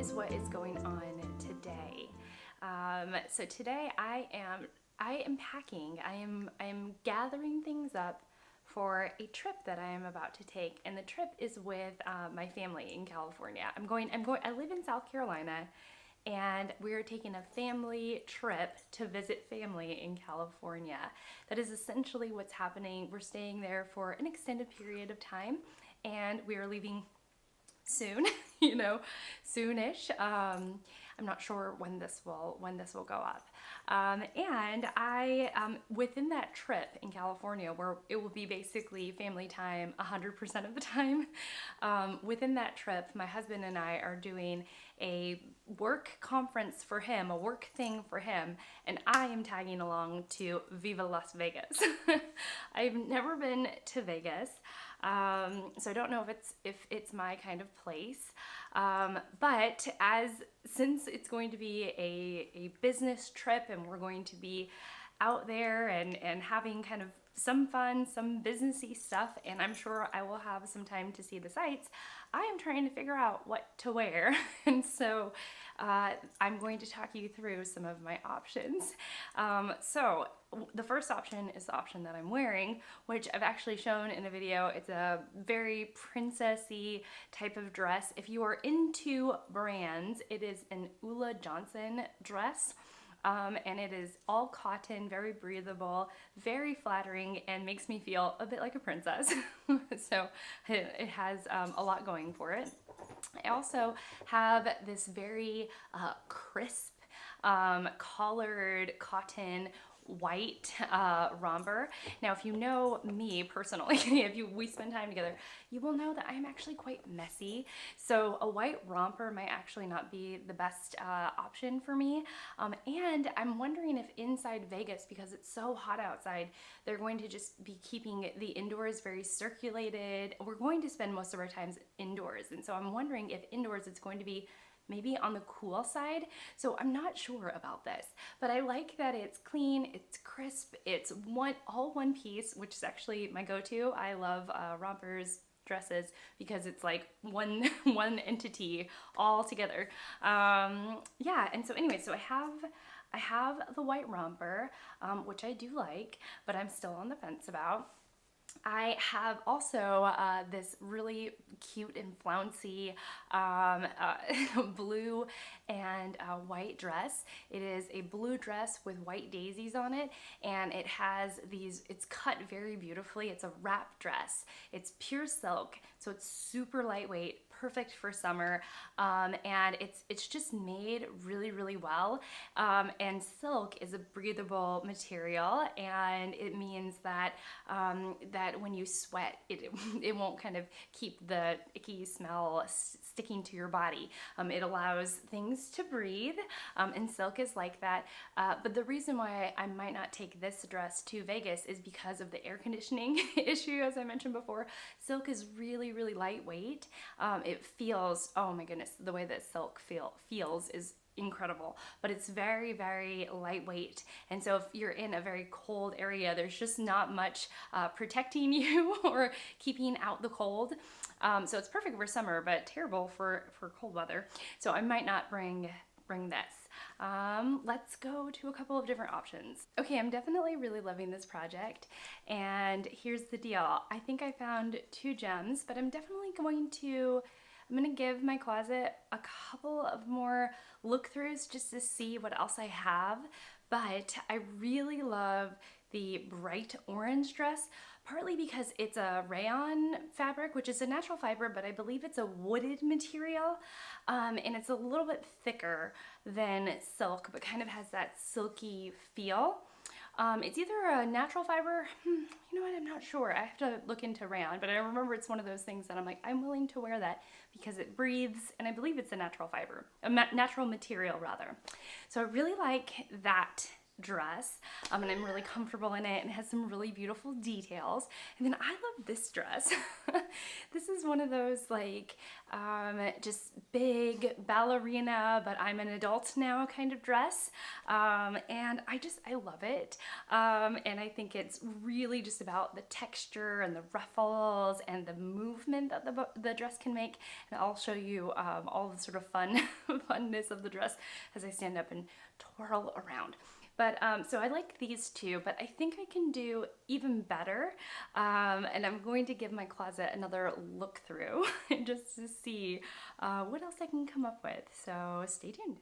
is what is going on today. So today I am packing. I am gathering things up for a trip that I am about to take, and the trip is with my family in California. I live in South Carolina, and we're taking a family trip to visit family in California. That is essentially what's happening. We're staying there for an extended period of time, and we are leaving soon, soonish. I'm not sure when this will go up. And I, within that trip in California, where it will be basically family time 100% of the time, within that trip, my husband and I are doing a work conference for him, a work thing for him, and I am tagging along to Viva Las Vegas. I've never been to Vegas. So I don't know if it's my kind of place, but since it's going to be a business trip and we're going to be out there and having kind of some fun, some businessy stuff, and I'm sure I will have some time to see the sights, I am trying to figure out what to wear. And so I'm going to talk you through some of my options. So the first option is the option that I'm wearing, which I've actually shown in a video. It's a very princessy type of dress. If you are into brands, it is an Ulla Johnson dress. And it is all cotton, very breathable, very flattering, and makes me feel a bit like a princess. So it has a lot going for it. I also have this very crisp collared cotton white romper. Now, if you know me personally, we spend time together, you will know that I'm actually quite messy. So a white romper might actually not be the best option for me. And I'm wondering if inside Vegas, because it's so hot outside, they're going to just be keeping the indoors very circulated. We're going to spend most of our times indoors. And so I'm wondering if indoors it's going to be maybe on the cool side. So I'm not sure about this, but I like that it's clean, it's crisp, it's all one piece, which is actually my go-to. I love rompers, dresses, because it's like one entity all together. Yeah, and so anyway, so I have the white romper, which I do like, but I'm still on the fence about. I have also this really cute and flouncy blue and white dress. It is a blue dress with white daisies on it, and it has it's cut very beautifully. It's a wrap dress. It's pure silk, so it's super lightweight, perfect for summer, and it's just made really, really well. And silk is a breathable material, and it means that that when you sweat, it won't kind of keep the icky smell sticking to your body. It allows things to breathe, and silk is like that. But the reason why I might not take this dress to Vegas is because of the air conditioning issue, as I mentioned before. Silk is really, really lightweight. It feels, oh my goodness, the way that silk feels is incredible, but it's very, very lightweight. And so if you're in a very cold area, there's just not much protecting you or keeping out the cold. So it's perfect for summer, but terrible for cold weather. So I might not bring this. Let's go to a couple of different options. Okay, I'm definitely really loving this project, and here's the deal. I think I found two gems, but I'm gonna give my closet a couple of more look-throughs just to see what else I have. But I really love the bright orange dress, partly because it's a rayon fabric, which is a natural fiber, but I believe it's a wooded material, and it's a little bit thicker than silk, but kind of has that silky feel. It's either a natural fiber, you know what, I'm not sure. I have to look into rayon, but I remember it's one of those things that I'm like, I'm willing to wear that because it breathes, and I believe it's a natural fiber, a natural material rather. So I really like that dress, and I'm really comfortable in it and it has some really beautiful details. And then I love this dress. This is one of those like just big ballerina, but I'm an adult now kind of dress, and I love it, and I think it's really just about the texture and the ruffles and the movement that the dress can make. And I'll show you all the sort of funness of the dress as I stand up and twirl around. But so I like these two, but I think I can do even better, and I'm going to give my closet another look through just to see what else I can come up with, so stay tuned.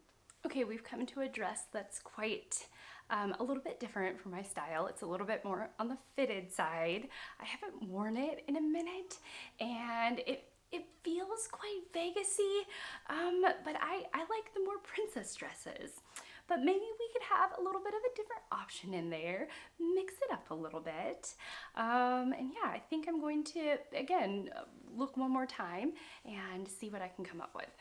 Okay, we've come to a dress that's quite a little bit different from my style. It's a little bit more on the fitted side. I haven't worn it in a minute, and it feels quite Vegas-y, but I like the more princess dresses. But maybe we could have a little bit of a different option in there, mix it up a little bit. And yeah, I think I'm going to, again, look one more time and see what I can come up with.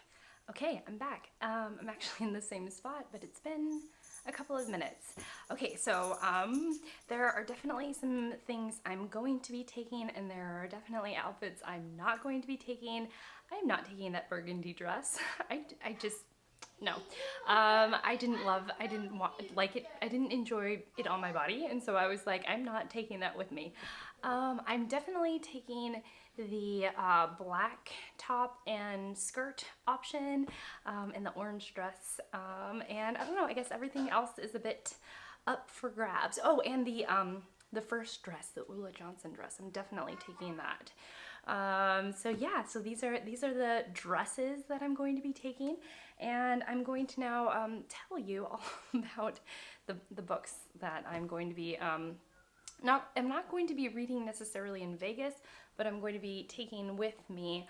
Okay, I'm back. I'm actually in the same spot, but it's been a couple of minutes. Okay, so there are definitely some things I'm going to be taking, and there are definitely outfits I'm not going to be taking. I'm not taking that burgundy dress. I just, no. I didn't like it. I didn't enjoy it on my body, and so I was like, I'm not taking that with me. I'm definitely taking the black top and skirt option, and the orange dress, and I don't know, I guess everything else is a bit up for grabs. Oh, and the first dress, the Ulla Johnson dress, I'm definitely taking that. So yeah, so these are the dresses that I'm going to be taking, and I'm going to now tell you all about the books that I'm going to be I'm not going to be reading necessarily in Vegas, but I'm going to be taking with me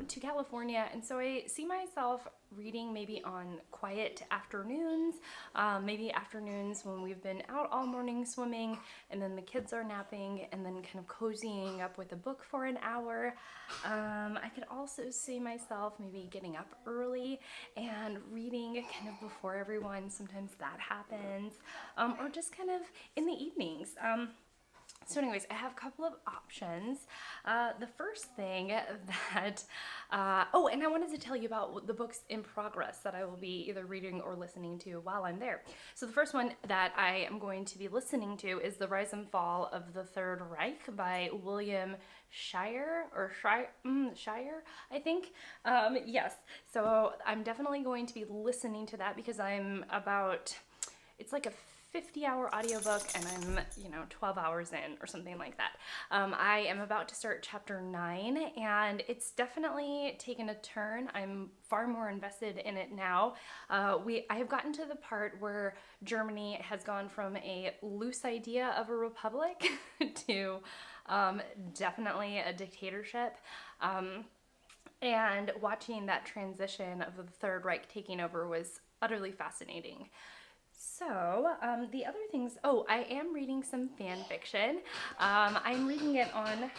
to California. And so I see myself reading maybe on quiet afternoons, maybe afternoons when we've been out all morning swimming and then the kids are napping, and then kind of cozying up with a book for an hour. I could also see myself maybe getting up early and reading kind of before everyone. Sometimes that happens, or just kind of in the evenings. So anyways, I have a couple of options. The first thing that, oh, and I wanted to tell you about the books in progress that I will be either reading or listening to while I'm there. So the first one that I am going to be listening to is The Rise and Fall of the Third Reich by William Shire, I think. Yes, so I'm definitely going to be listening to that because it's like a 50-hour audiobook, and I'm 12 hours in or something like that. I am about to start chapter 9, and it's definitely taken a turn. I'm far more invested in it now. I have gotten to the part where Germany has gone from a loose idea of a republic to definitely a dictatorship. And watching that transition of the Third Reich taking over was utterly fascinating. So, the other things, I am reading some fan fiction. I'm reading it on,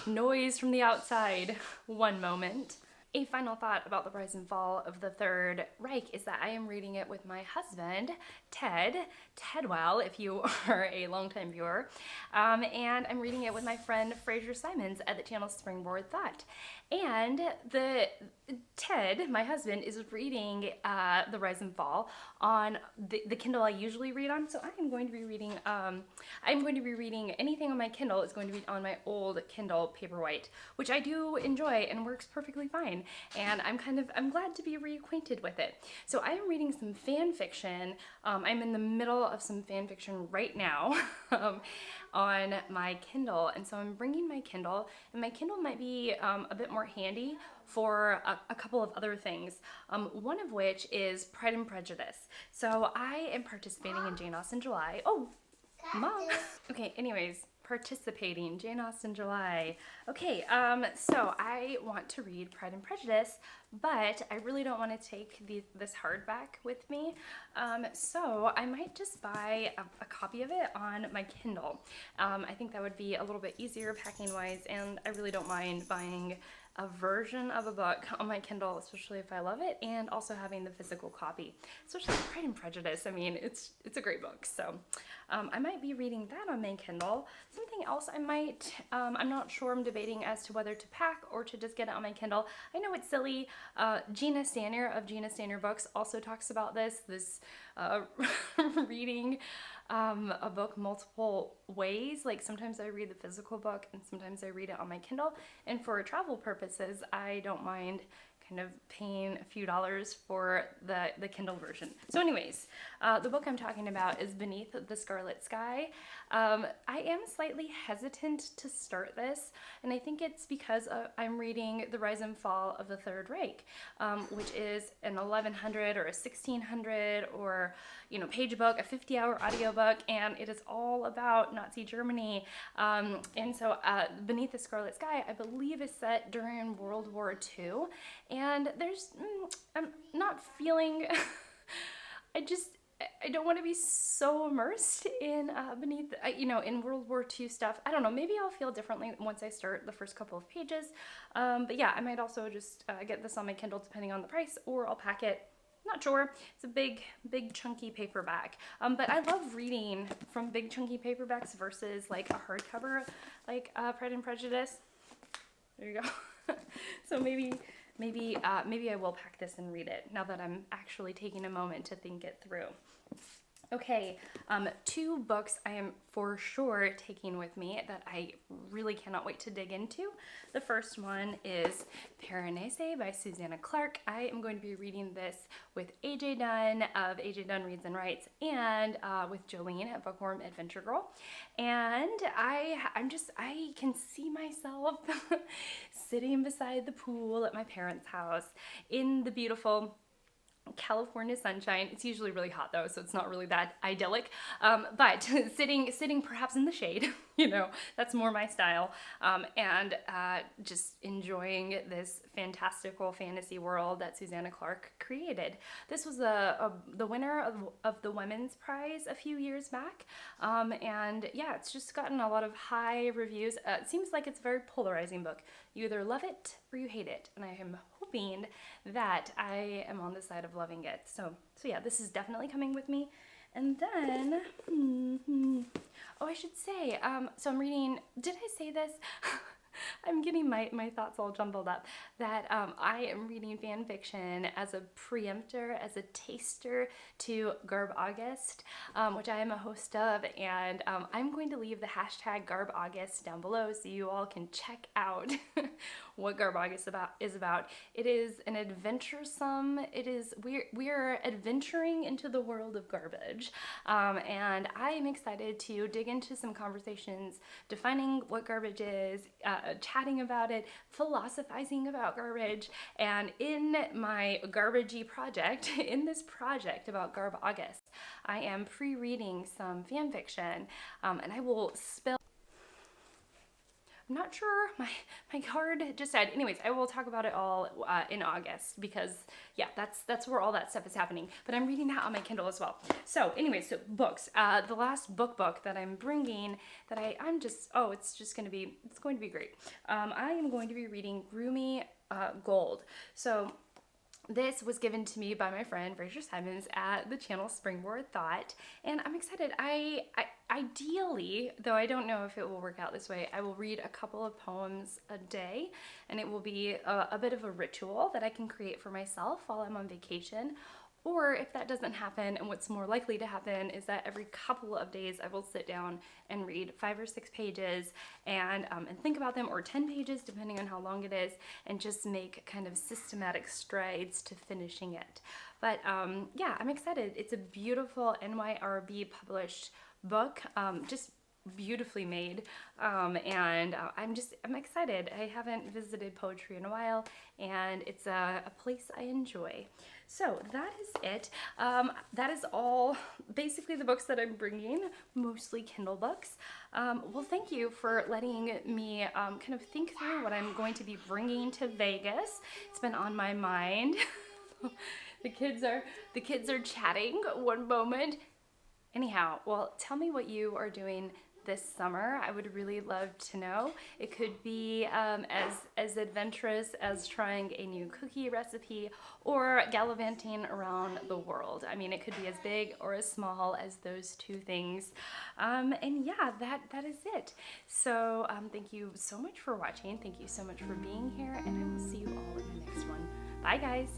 noise from the outside. One moment. A final thought about The Rise and Fall of the Third Reich is that I am reading it with my husband, Tedwell, if you are a longtime viewer, and I'm reading it with my friend Fraser Simons at the channel Springboard Thought. And Ted, my husband, is reading The Rise and Fall on the Kindle I usually read on. So I am going to be reading. I'm going to be reading anything on my Kindle is going to be on my old Kindle Paperwhite, which I do enjoy and works perfectly fine. And I'm glad to be reacquainted with it. So I am reading some fan fiction. I'm in the middle of some fan fiction right now. On my Kindle, and so I'm bringing my Kindle, and my Kindle might be a bit more handy for a couple of other things, one of which is Pride and Prejudice. So I am participating in Jane Austen July. Oh, Mom! Okay, anyways, participating, Jane Austen July. Okay, so I want to read Pride and Prejudice, but I really don't want to take this hardback with me, so I might just buy a copy of it on my Kindle. I think that would be a little bit easier packing-wise, and I really don't mind buying a version of a book on my Kindle, especially if I love it, and also having the physical copy, especially Pride and Prejudice. I mean, it's a great book, so I might be reading that on my Kindle. Something else I might, I'm not sure, I'm debating as to whether to pack or to just get it on my Kindle. I know it's silly. Gina Stanier of Gina Stanier Books also talks about this reading a book multiple ways. Like sometimes I read the physical book and sometimes I read it on my Kindle. And for travel purposes, I don't mind kind of paying a few dollars for the Kindle version. So anyways, the book I'm talking about is Beneath the Scarlet Sky. I am slightly hesitant to start this, and I think it's because I'm reading The Rise and Fall of the Third Reich, which is an 1100 or a 1600 or page book, a 50-hour audiobook, and it is all about Nazi Germany. And so Beneath the Scarlet Sky, I believe, is set during World War II, and I'm not feeling, I don't want to be so immersed in in World War II stuff. I don't know, maybe I'll feel differently once I start the first couple of pages. But yeah, I might also just get this on my Kindle depending on the price, or I'll pack it. Not sure. It's a big chunky paperback. But I love reading from big chunky paperbacks versus like a hardcover, like Pride and Prejudice. There you go. So maybe I will pack this and read it now that I'm actually taking a moment to think it through. Okay, 2 books I am for sure taking with me that I really cannot wait to dig into. The first one is Piranesi by Suzanna Clark. I am going to be reading this with AJ Dunn of AJ Dunn Reads and Writes, and with Jolene at Bookworm Adventure Girl. And I can see myself sitting beside the pool at my parents' house in the beautiful California sunshine. It's usually really hot though, so it's not really that idyllic. But sitting perhaps in the shade, that's more my style. And just enjoying this fantastical fantasy world that Suzanna Clark created. This was the winner of the Women's Prize a few years back. And yeah, it's just gotten a lot of high reviews. It seems like it's a very polarizing book. You either love it or you hate it. And I am hoping that I am on the side of loving it. So yeah, this is definitely coming with me. And then, I should say, so I'm reading, did I say this? I'm getting my thoughts all jumbled up, that I am reading fan fiction as a preemptor, as a taster to Garb August, which I am a host of, and I'm going to leave the hashtag Garb August down below so you all can check out what Garb August is about. It is an adventuresome, we're adventuring into the world of garbage, and I am excited to dig into some conversations defining what garbage is, chatting about it, philosophizing about garbage, and in my garbagey project, in this project about Garb August, I am pre-reading some fan fiction, and I will spell. I'm not sure, my card just died. Anyways, I will talk about it all in August, because yeah, that's where all that stuff is happening. But I'm reading that on my Kindle as well. So anyways, so books. The last book that I'm bringing that it's going to be great. I am going to be reading Rumi Gold. So this was given to me by my friend Fraser at the channel Springboard Thought, and I'm excited. I ideally, though I don't know if it will work out this way, I will read a couple of poems a day, and it will be a bit of a ritual that I can create for myself while I'm on vacation. Or if that doesn't happen, and what's more likely to happen is that every couple of days I will sit down and read 5 or 6 pages and think about them, or 10 pages depending on how long it is, and just make kind of systematic strides to finishing it. But yeah, I'm excited. It's a beautiful NYRB published book, just beautifully made, and I'm excited. I haven't visited poetry in a while, and it's a place I enjoy. So that is it. That is all, basically the books that I'm bringing, mostly Kindle books. Well, thank you for letting me kind of think through what I'm going to be bringing to Vegas. It's been on my mind. The kids are chatting one moment. Anyhow, well, tell me what you are doing this summer, I would really love to know. It could be as adventurous as trying a new cookie recipe or gallivanting around the world. I mean, it could be as big or as small as those two things. And yeah, that is it. So thank you so much for watching. Thank you so much for being here, and I will see you all in the next one. Bye, guys.